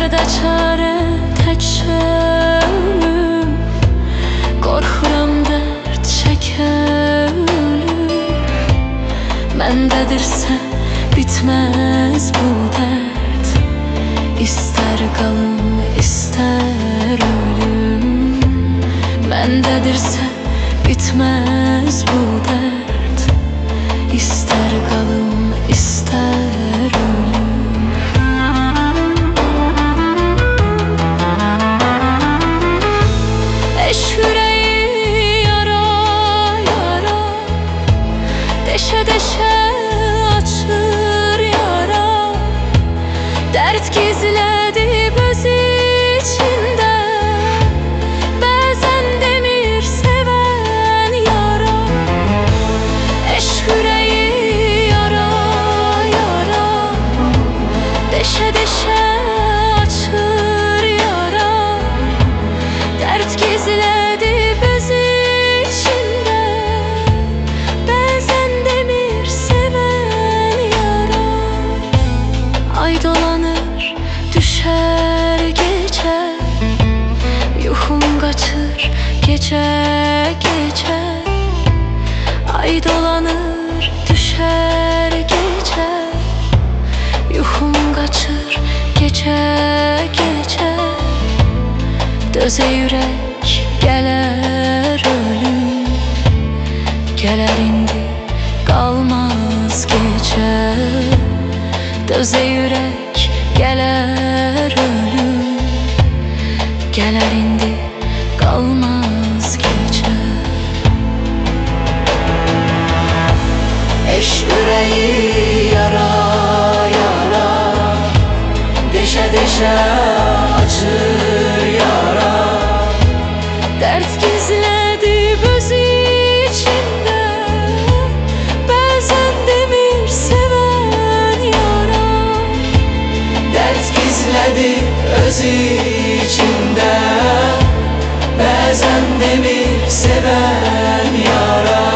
də çarə təkcə ölüm. Qorxuram dərd çəkə ölüm. Məndədirsə bitməz bu dərd. İstər qalım, istər ölüm. Məndədirsə bitməz bu dərd. İstər qalım, istər ölüm. Eşq ürəyi yara yara, deşə deşə açır yara. Dərd gizlədib öz içində, bəzən demir sevən yara. Eşq ürəyi yara yara, deşə deşə açır yara. Dərd gizlədib öz içində, bəzən demir sevən yara. Ay dolanır, düşər gecə, yuxum qaçır gecə gecə. Ay dolanır, düşər gecə, yuxum qaçır gecə gecə. Dözə ürək, gələr ölüm. Gələr indi, qalmaz gecə. Dözə ürək, gələr ölüm. Gələr indi, qalmaz gecə. Eşq ürəyi yara yara, deşə deşə açır yara. Dərd gizlədib öz içində, bəzən demir sevən yara. Dərd gizlədib öz içində, bəzən demir sevən yara.